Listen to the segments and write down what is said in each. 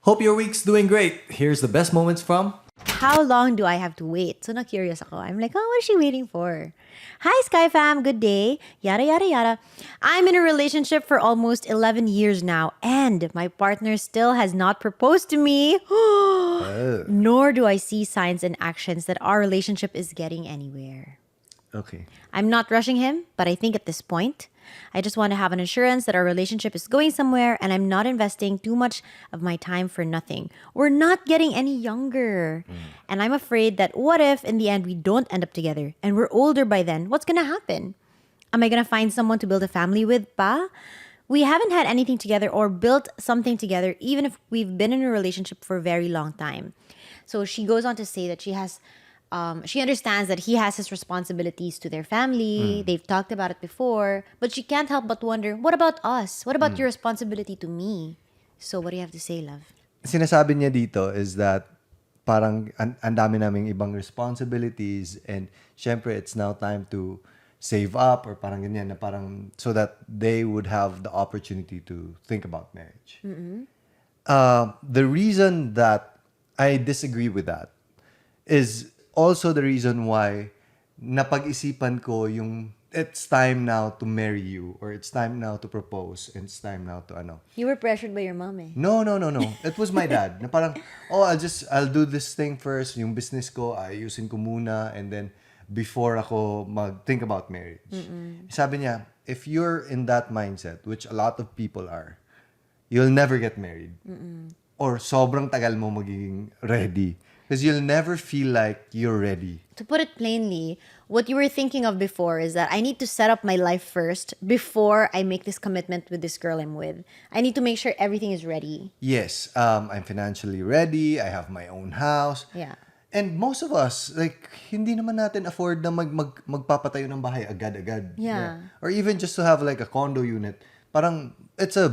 Hope your week's doing great. Here's the best moments from... How long do I have to wait? So na-curious ako. I'm like, what is she waiting for? Hi, Skyfam. Good day. Yada, yada, yada. I'm in a relationship for almost 11 years now, and my partner still has not proposed to me. Nor do I see signs and actions that our relationship is getting anywhere. Okay. I'm not rushing him, but I think at this point, I just want to have an assurance that our relationship is going somewhere and I'm not investing too much of my time for nothing. We're not getting any younger. And I'm afraid that what if in the end we don't end up together and we're older by then? What's going to happen? Am I going to find someone to build a family with, pa? We haven't had anything together or built something together even if we've been in a relationship for a very long time. So she goes on to say that she understands that he has his responsibilities to their family. They've talked about it before. But she can't help but wonder, what about us? What about your responsibility to me? So what do you have to say, love? Sinasabi niya dito is that parang ang dami naming ibang responsibilities and syempre it's now time to save up or parang ganyan na parang so that they would have the opportunity to think about marriage. The reason that I disagree with that is also the reason why napag-isipan ko yung it's time now to marry you or it's time now to propose and it's time now to ano. You were pressured by your mom eh. No. It was my dad. Na parang, I'll do this thing first. Yung business ko, ayusin ko muna and then before ako mag-think about marriage. Sabi niya, if you're in that mindset, which a lot of people are, you'll never get married. Or sobrang tagal mo magiging ready. Because you'll never feel like you're ready. To put it plainly, what you were thinking of before is that I need to set up my life first before I make this commitment with this girl I'm with. I need to make sure everything is ready. Yes, I'm financially ready. I have my own house. Yeah. And most of us, like, hindi naman natin afford na magpapatayo ng bahay agad-agad. Yeah. Or even just to have like a condo unit. Parang, it's a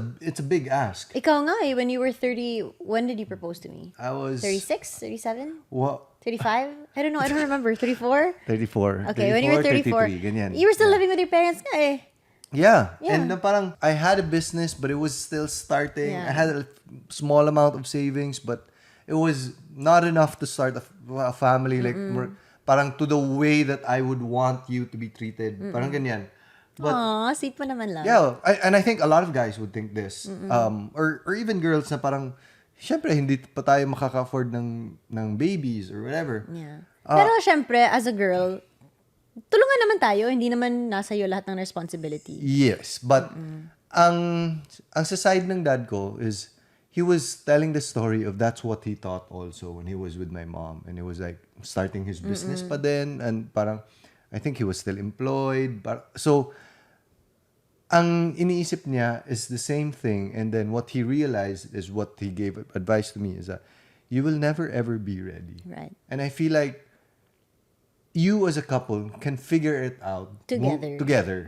big ask. Ikaw nga eh, when you were 30, when did you propose to me? I was... 36? 37? What? 35? I don't know. I don't remember. 34? 34. Okay, when you were 34, 33, ganyan. you were still living with your parents nga eh. Yeah. Yeah. And parang, I had a business, but it was still starting. Yeah. I had a small amount of savings, but it was not enough to start a family. Like, parang to the way that I would want you to be treated. Parang ganyan. But, Aww, sweet mo naman lang. yeah, and I think a lot of guys would think this. Or even girls na parang, syempre, hindi pa tayo makaka-afford ng babies or whatever. Yeah. Pero syempre, as a girl, tulungan naman tayo. Hindi naman nasa iyo lahat ng responsibility. Yes, but ang sa side ng dad ko is, he was telling the story of that's what he thought also when he was with my mom. And he was like, starting his business pa din. And parang, I think he was still employed. So, ang iniisip niya is the same thing. And then what he realized is what he gave advice to me is that you will never ever be ready. Right. And I feel like you as a couple can figure it out together.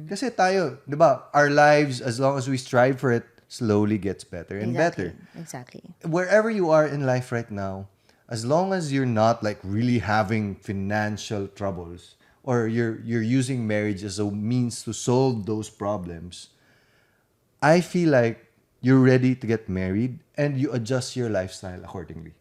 Kasi tayo, di ba, our lives, as long as we strive for it, slowly gets better and better. Exactly. Wherever you are in life right now, as long as you're not like really having financial troubles, or you're using marriage as a means to solve those problems, I feel like you're ready to get married and you adjust your lifestyle accordingly.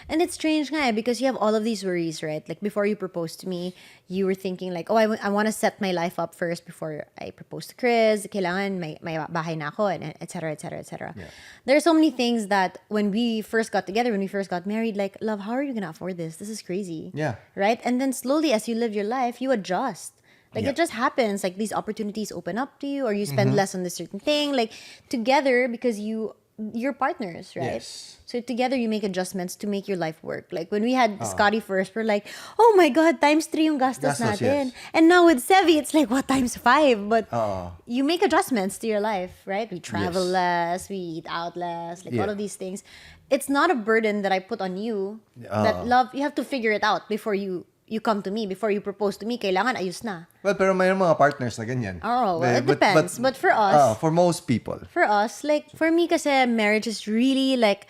And it's strange nga eh, because you have all of these worries, right? Like before you proposed to me, you were thinking like, I want to set my life up first before I propose to Chris. Kailangan may bahay na ako, and et cetera, et cetera, et cetera. Yeah. There are so many things that when we first got together, when we first got married, like, love, how are you going to afford this? This is crazy. Yeah. Right? And then slowly as you live your life, you adjust. Like it just happens. Like these opportunities open up to you, or you spend less on this certain thing. Like together, because you're partners, right? Yes. So together you make adjustments to make your life work. Like when we had Scotty first, we're like, oh my God, times 3 yung gastos natin. Yes. And now with Sevi, it's like, what, times 5? But Uh-oh. you make adjustments to your life, right? We travel Yes. less, we eat out less, like Yeah. all of these things. It's not a burden that I put on you. That love, you have to figure it out before you come to me, before you propose to me. Kailangan ayos na. Well, pero mayroon mga partners na ganyan. Oh, well, it depends. But for us, for most people. for us, like, for me kasi, marriage is really like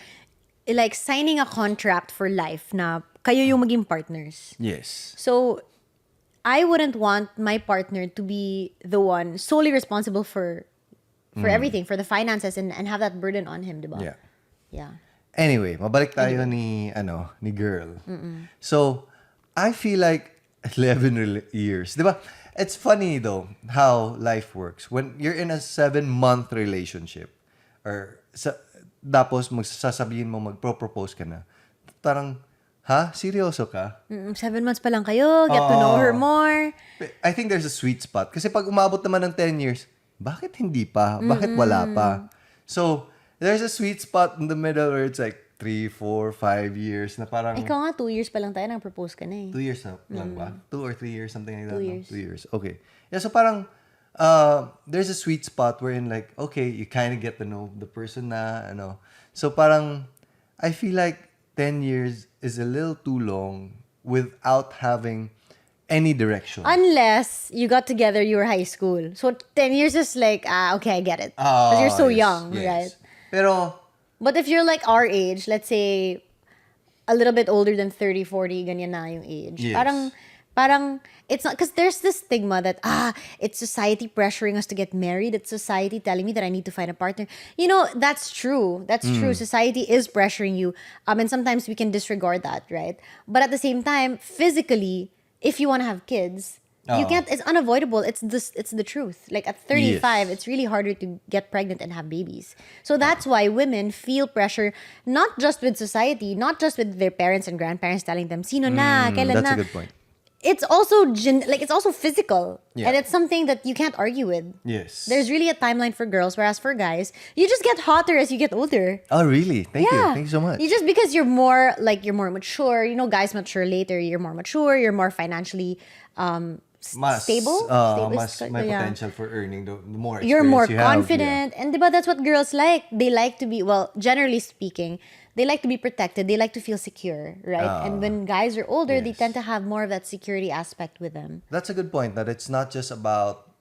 signing a contract for life na kayo yung maging partners. Yes. So, I wouldn't want my partner to be the one solely responsible for everything, for the finances, and have that burden on him, diba? Yeah. Yeah. Anyway, mabalik tayo ni girl. So, I feel like 11 years. Diba? It's funny though how life works. When you're in a 7-month relationship, or tapos magsasabihin mo magpro-propose ka na, parang, ha? Seryoso ka? 7 months pa lang kayo, get to know her more. I think there's a sweet spot. Kasi pag umabot naman ng 10 years, bakit hindi pa? Bakit wala pa? So, there's a sweet spot in the middle where it's like 3, 4, 5 years na parang... Ikaw nga, 2 years pa lang tayo nang propose ka na eh. 2 years na lang ba? 2 or 3 years, something like that. 2 years. 2 years. Okay. Yeah, so parang there's a sweet spot wherein like, okay, you kind of get to know the person na, So parang, I feel like 10 years is a little too long without having any direction. Unless you got together, you were high school. So 10 years is like, okay, I get it. Because you're so young, right? Pero, but if you're like our age, let's say a little bit older than 30, 40, ganyan na yung age. Yes. Parang it's not, because there's this stigma that it's society pressuring us to get married. It's society telling me that I need to find a partner. That's true. That's true. Society is pressuring you. And sometimes we can disregard that, right? But at the same time, physically, if you want to have kids, you can't. It's unavoidable. It's the truth. Like at 35, Yes. it's really harder to get pregnant and have babies. So that's why women feel pressure, not just with society, not just with their parents and grandparents telling them, "Sino na, kailan that's na." a good point. It's also it's also physical, Yeah. and it's something that you can't argue with. Yes. There's really a timeline for girls, whereas for guys, you just get hotter as you get older. Oh, really? Thank you. Yeah. Thank you so much. You just, because you're more mature. Guys mature later. You're more mature. You're more financially stable. Mas may Yeah. potential for earning the more You're more experience you have, confident. And diba, that's what girls like. They like to be, well, generally speaking, they like to be protected. They like to feel secure, right? And when guys are older, they yes. tend to have more of that security aspect with them. That's a good point, that it's not just about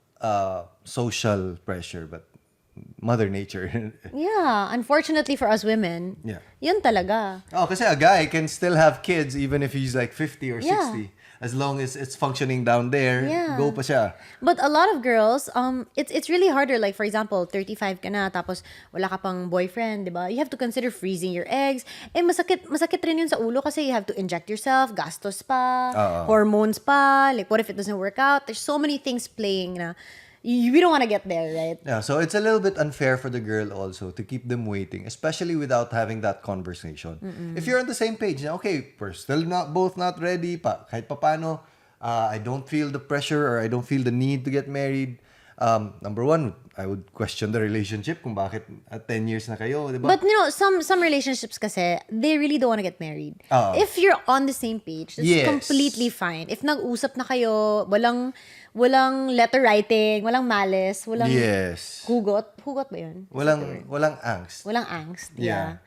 social pressure, but Mother Nature. Yeah, unfortunately for us women, Yeah. yun talaga. Kasi a guy can still have kids even if he's like 50 or Yeah. 60. As long as it's functioning down there, Yeah. go pa siya. But a lot of girls, it's really harder. Like, for example, 35 ka na, tapos wala ka pang boyfriend, di ba? You have to consider freezing your eggs. Masakit rin yun sa ulo kasi you have to inject yourself, gastos pa, hormones pa. Like, what if it doesn't work out? There's so many things playing na we don't want to get there, right? Yeah, so it's a little bit unfair for the girl also to keep them waiting, especially without having that conversation. If you're on the same page, okay, we're still both not ready, kahit papano, I don't feel the pressure or I don't feel the need to get married. Number one, I would question the relationship kung bakit 10 years na kayo, di ba? But some relationships kasi, they really don't want to get married. If you're on the same page, that's Yes. completely fine. If nag-usap na kayo, walang letter writing, walang malice, walang Yes. hugot ba yun? Walang angst. Walang angst. Yeah.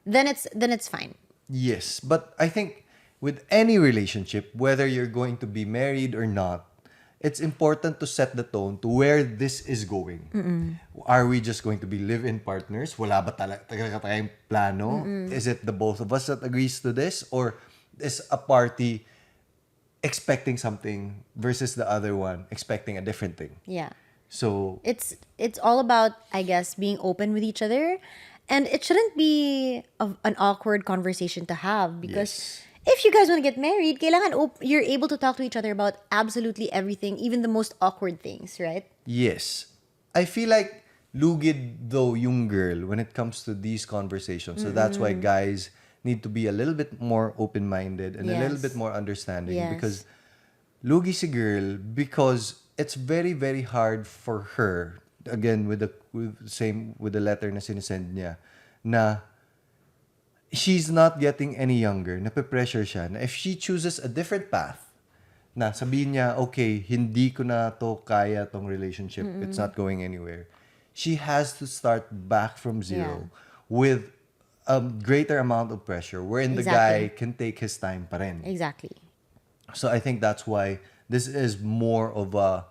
Then it's fine. Yes, but I think with any relationship, whether you're going to be married or not, it's important to set the tone to where this is going. Are we just going to be live-in partners? Wala ba talaga tayong plano? Is it the both of us that agrees to this? Or is a party expecting something versus the other one expecting a different thing? Yeah. So, It's all about, I guess, being open with each other. And it shouldn't be an awkward conversation to have, because if you guys want to get married, kailangan you're able to talk to each other about absolutely everything, even the most awkward things, right? yes. I feel like lugid though yung girl when it comes to these conversations. So that's why guys need to be a little bit more open-minded and a little Yes. bit more understanding, Yes. because lugi si girl, because it's very, very hard for her, again with the letter na sinisend niya, na she's not getting any younger, nape-pressure siya na if she chooses a different path, na sabihin niya, okay, hindi ko na to kaya tong relationship, it's not going anywhere, she has to start back from zero with a greater amount of pressure, wherein the guy Exactly. can take his time pa rin. Exactly. So I think that's why this is more of a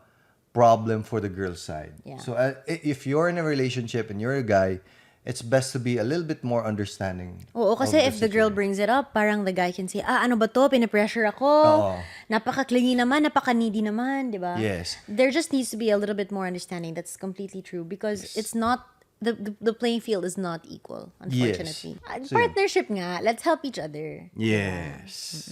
problem for the girl's side. Yeah. So if you're in a relationship and you're a guy, it's best to be a little bit more understanding. Oo, kasi if the girl brings it up, parang the guy can say, ano ba to? Pinapressure ako. Oo. Napaka-clingy naman, napaka-needy naman, di ba? Yes. There just needs to be a little bit more understanding. That's completely true. Because it's not the playing field is not equal, unfortunately. So, Partnership nga. Let's help each other. Yes.